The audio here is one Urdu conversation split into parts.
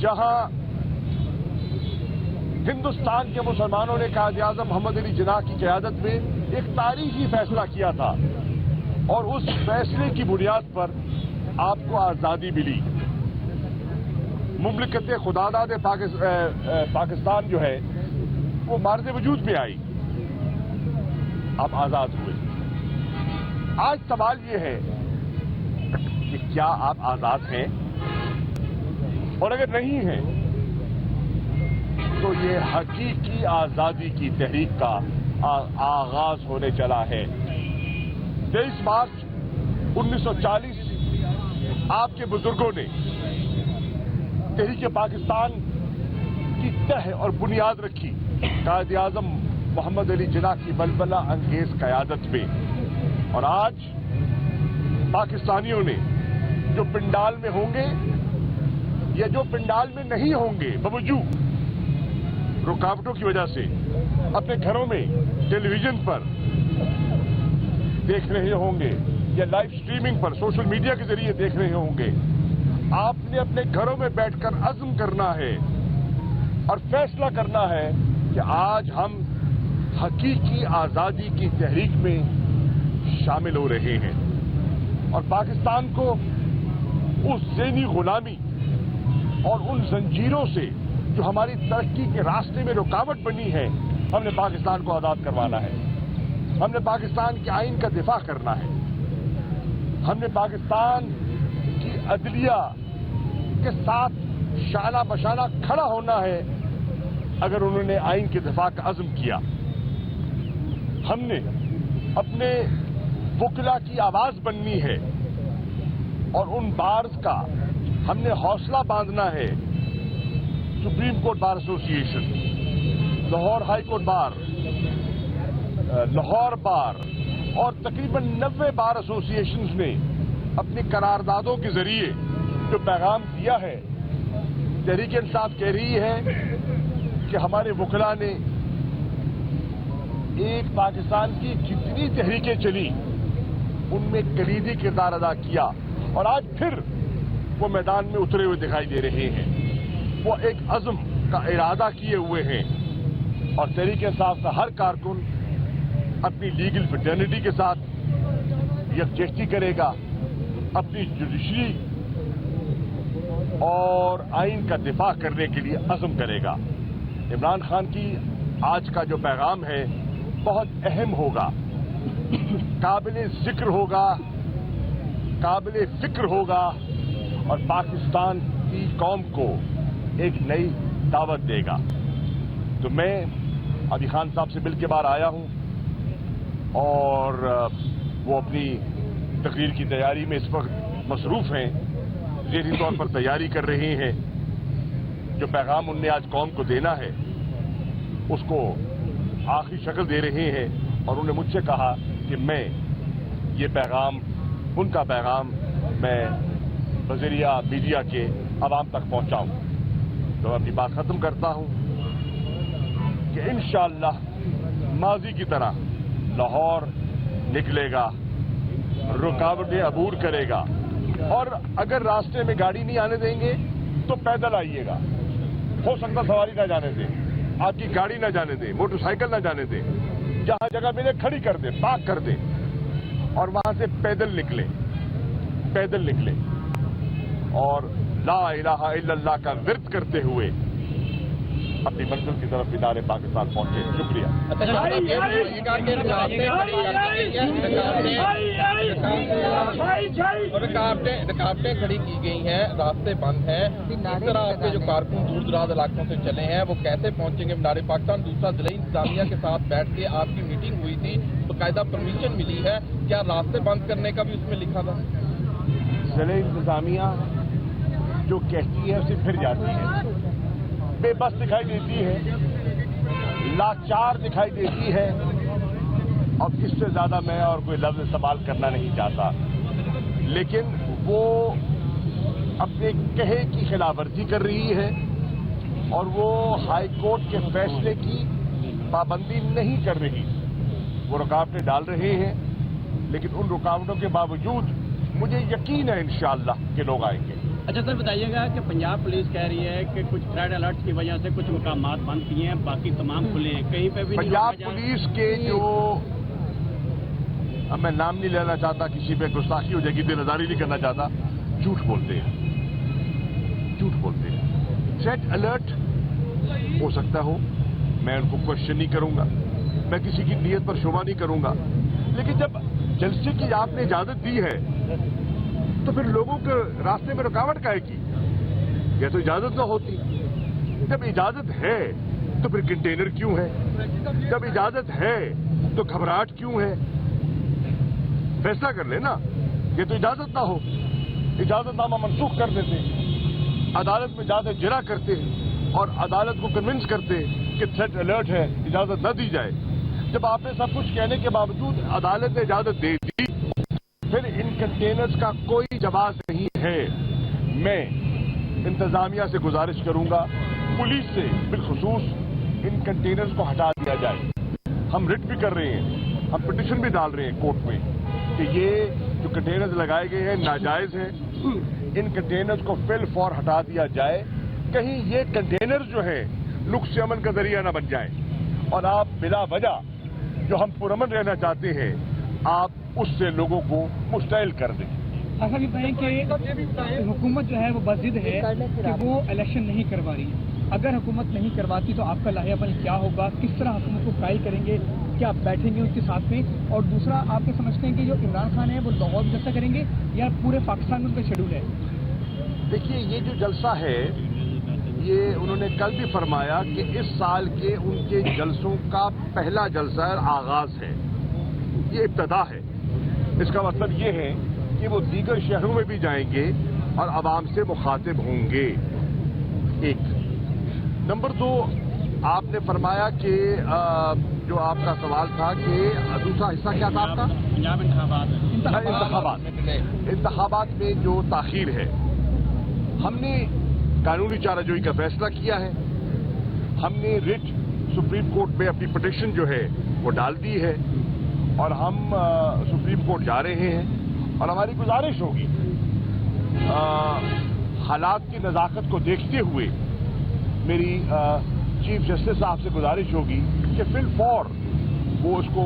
جہاں ہندوستان کے مسلمانوں نے قائد اعظم محمد علی جناح کی قیادت میں ایک تاریخی فیصلہ کیا تھا اور اس فیصلے کی بنیاد پر آپ کو آزادی ملی. مملکت خداداد پاکستان جو ہے وہ مارز وجود میں آئی, آپ آزاد ہوئے. آج سوال یہ ہے کہ کیا آپ آزاد ہیں, اور اگر نہیں ہیں تو یہ حقیقی آزادی کی تحریک کا آغاز ہونے چلا ہے. 23 مارچ 1940 آپ کے بزرگوں نے تحریک پاکستان کی تہ اور بنیاد رکھی قائد اعظم محمد علی جناح کی بلبلہ انگیز قیادت میں. اور آج پاکستانیوں نے جو پنڈال میں ہوں گے یا جو پنڈال میں نہیں ہوں گے, باوجود رکاوٹوں کی وجہ سے اپنے گھروں میں ٹیلی ویژن پر دیکھ رہے ہوں گے یا لائیو سٹریمنگ پر سوشل میڈیا کے ذریعے دیکھ رہے ہوں گے, آپ نے اپنے گھروں میں بیٹھ کر عزم کرنا ہے اور فیصلہ کرنا ہے کہ آج ہم حقیقی آزادی کی تحریک میں شامل ہو رہے ہیں اور پاکستان کو اس ذہنی غلامی اور ان زنجیروں سے جو ہماری ترقی کے راستے میں رکاوٹ بنی ہے, ہم نے پاکستان کو آزاد کروانا ہے. ہم نے پاکستان کے آئین کا دفاع کرنا ہے. ہم نے پاکستان کی عدلیہ کے ساتھ شانہ بشانہ کھڑا ہونا ہے اگر انہوں نے آئین کے دفاع کا عزم کیا. ہم نے اپنے وکلا کی آواز بننی ہے اور ان بارز کا ہم نے حوصلہ باندھنا ہے. Supreme court bar association, Lahore high court bar, Lahore bar اور تقریباً 90 بار ایسوسی ایشنز نے اپنی قراردادوں کے ذریعے جو پیغام دیا ہے. تحریک انصاف کہہ رہی ہے کہ ہمارے وکلاء نے ایک پاکستان کی جتنی تحریکیں چلی ان میں کلیدی کردار ادا کیا اور آج پھر وہ میدان میں اترے ہوئے دکھائی دے رہے ہیں. وہ ایک عزم کا ارادہ کیے ہوئے ہیں اور تحریک انصاف کا ہر کارکن اپنی لیگل فٹرنیٹی کے ساتھ یکجہتی کرے گا, اپنی جوڈیشری اور آئین کا دفاع کرنے کے لیے عزم کرے گا. عمران خان کی آج کا جو پیغام ہے بہت اہم ہوگا, قابل ذکر ہوگا, قابل فکر ہوگا اور پاکستان کی قوم کو ایک نئی دعوت دے گا. تو میں علی خان صاحب سے مل کے باہر آیا ہوں اور وہ اپنی تقریر کی تیاری میں اس وقت مصروف ہیں, ذہنی طور پر تیاری کر رہے ہیں. جو پیغام ان نے آج قوم کو دینا ہے اس کو آخری شکل دے رہے ہیں اور انہوں نے مجھ سے کہا کہ میں یہ پیغام, ان کا پیغام میں بذریعہ میڈیا کے عوام تک پہنچاؤں. تو میں اپنی بات ختم کرتا ہوں کہ انشاءاللہ ماضی کی طرح لاہور نکلے گا, رکاوٹیں عبور کرے گا اور اگر راستے میں گاڑی نہیں آنے دیں گے تو پیدل آئیے گا. ہو سکتا سواری نہ جانے دیں, آپ کی گاڑی نہ جانے دیں, موٹر سائیکل نہ جانے دیں, جہاں جگہ ملے کھڑی کر دیں, پارک کر دیں اور وہاں سے پیدل نکلیں اور لا الہ الا اللہ کا ورد کرتے ہوئے اپنی منزل کی طرف مینار پاکستان پہنچے. شکریہ. رکاوٹیں کھڑی کی گئی ہیں, راستے بند ہیں, اس طرح آپ کے جو کارکن دور دراز علاقوں سے چلے ہیں وہ کیسے پہنچیں گے مینار پاکستان؟ دوسرا ضلعی انتظامیہ کے ساتھ بیٹھ کے آپ کی میٹنگ ہوئی تھی, باقاعدہ پرمیشن ملی ہے, کیا راستے بند کرنے کا بھی اس میں لکھا تھا؟ ضلعی انتظامیہ جو کہتی ہے اسے پھر جاتی ہے, بے بس دکھائی دیتی ہے, لاچار دکھائی دیتی ہے اور اس سے زیادہ میں اور کوئی لفظ استعمال کرنا نہیں چاہتا. لیکن وہ اپنے کہے کی خلاف ورزی کر رہی ہے اور وہ ہائی کورٹ کے فیصلے کی پابندی نہیں کر رہی. وہ رکاوٹیں ڈال رہے ہیں لیکن ان رکاوٹوں کے باوجود مجھے یقین ہے انشاءاللہ کہ لوگ آئیں گے. اچھا سر بتائیے گا کہ پنجاب پولیس کہہ رہی ہے کہ کچھ ریڈ الرٹس کی وجہ سے کچھ مقامات بند کیے ہیں، باقی تمام کھلے ہیں، کہیں پہ بھی نہیں پنجاب روکا جا رہا۔ پولیس کے جو، اب میں نام نہیں لینا چاہتا، کسی پہ گستاخی ہو جائے گی، دل آزاری نہیں کرنا چاہتا، جھوٹ بولتے ہیں، جھوٹ بولتے ہیں۔ تھریٹ الرٹ ہو سکتا ہو، میں ان کو کوشچن نہیں کروں گا، میں کسی کی نیت پر شبہ نہیں کروں گا، لیکن جب جلسے کی آپ نے اجازت دی ہے تو پھر لوگوں کے راستے میں رکاوٹ کائے کی؟ یا تو اجازت نہ ہوتی؟ جب اجازت ہے تو پھر کنٹینر کیوں ہے؟ جب اجازت ہے تو گھبراہٹ کیوں ہے؟ فیصلہ کر لیں نا، یہ تو اجازت نہ ہو، اجازت نامہ منسوخ کر دیتے، عدالت میں جاتے جرا کرتے اور عدالت کو کنونس کرتے کہ تھریٹ الرٹ ہے، اجازت نہ دی جائے۔ جب آپ نے سب کچھ کہنے کے باوجود عدالت نے اجازت دے دی، پھر ان کنٹینرز کا کوئی جواز نہیں ہے۔ میں انتظامیہ سے گزارش کروں گا، پولیس سے بالخصوص ان کنٹینرز کو ہٹا دیا جائے۔ ہم رٹ بھی کر رہے ہیں، ہم پٹیشن بھی ڈال رہے ہیں کورٹ میں کہ یہ جو کنٹینرز لگائے گئے ہیں ناجائز ہیں، ان کنٹینرز کو فی الفور ہٹا دیا جائے، کہیں یہ کنٹینرز جو ہیں نقص امن کا ذریعہ نہ بن جائیں، اور آپ بلا وجہ جو ہم پرامن رہنا چاہتے ہیں آپ اس سے لوگوں کو مشتعل کر دیں۔ ایسا بھی بتائیں کہ حکومت جو ہے وہ بضد ہے کہ وہ الیکشن نہیں کروا رہی ہے۔ اگر حکومت نہیں کرواتی تو آپ کا لاہے عمل کیا ہوگا؟ کس طرح حکومت کو قائل کریں گے؟ کیا آپ بیٹھیں گے اس کے ساتھ میں؟ اور دوسرا، آپ کیا سمجھتے ہیں کہ جو عمران خان ہے وہ لاہور میں جلسہ کریں گے یا پورے پاکستان میں ان کا شیڈول ہے؟ دیکھیے، یہ جو جلسہ ہے یہ انہوں نے کل بھی فرمایا کہ اس سال کے ان کے جلسوں کا پہلا جلسہ آغاز ہے، یہ ابتدا ہے۔ اس کا مطلب یہ ہے کہ وہ دیگر شہروں میں بھی جائیں گے اور عوام سے مخاطب ہوں گے۔ ایک نمبر دو، آپ نے فرمایا کہ جو آپ کا سوال تھا کہ دوسرا حصہ کیا تھا آپ کا؟ پنجاب انتخابات میں جو تاخیر ہے، ہم نے قانونی چارہ جوئی کا فیصلہ کیا ہے، ہم نے رٹ سپریم کورٹ میں اپنی پٹیشن جو ہے وہ ڈال دی ہے، اور ہم سپریم کورٹ جا رہے ہیں، اور ہماری گزارش ہوگی حالات کی نزاکت کو دیکھتے ہوئے میری چیف جسٹس صاحب سے گزارش ہوگی کہ فی الفور وہ اس کو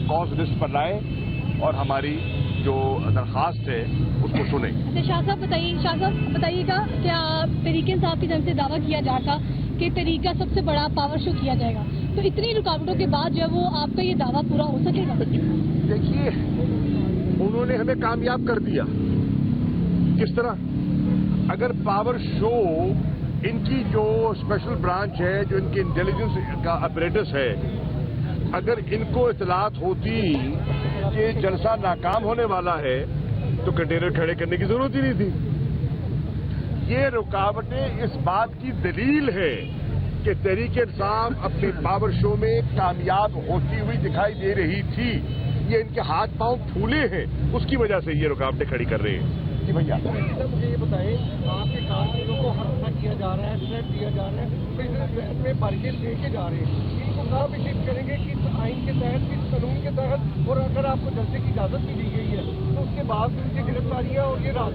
کاز لسٹ پر لائیں اور ہماری جو درخواست ہے اس کو سنیں۔ شاہ صاحب بتائیے گا، کیا تحریک انصاف کی جانب سے دعویٰ کیا جا تھا کہ تحریک کا سب سے بڑا پاور شو کیا جائے گا، تو اتنی رکاوٹوں کے بعد جو ہے وہ آپ کا یہ دعویٰ پورا ہو سکے گا؟ دیکھیے، انہوں نے ہمیں کامیاب کر دیا۔ کس طرح؟ اگر پاور شو ان کی جو اسپیشل برانچ ہے، جو ان کی انٹیلیجنس کا اپریٹس ہے، اگر ان کو اطلاعات ہوتی کہ جلسہ ناکام ہونے والا ہے تو کنٹینر کھڑے کرنے کی ضرورت ہی نہیں تھی۔ یہ رکاوٹیں اس بات کی دلیل ہے کہ تحریک انصاف اپنے پاور شو میں کامیاب ہوتی ہوئی دکھائی دے رہی تھی۔ یہ ان کے ہاتھ پاؤں پھولے ہیں، اس کی وجہ سے یہ رکاوٹیں کھڑی کر رہے ہیں۔ جی بھیا، مجھے یہ بتائیں، آپ کے کارکنوں کو حراساں کیا جا رہا ہے، تھریٹ دیا جا رہا ہے، اس میں بارگین لے کے جا رہے ہیں، ان کو کہاں پیش کریں گے کہ اس آئین کے تحت، اس قانون کے تحت، اور اگر آپ کو جلسے کی اجازت بھی دی گئی ہے تو اس کے بعد ان کی گرفتاریاں اور یہ رات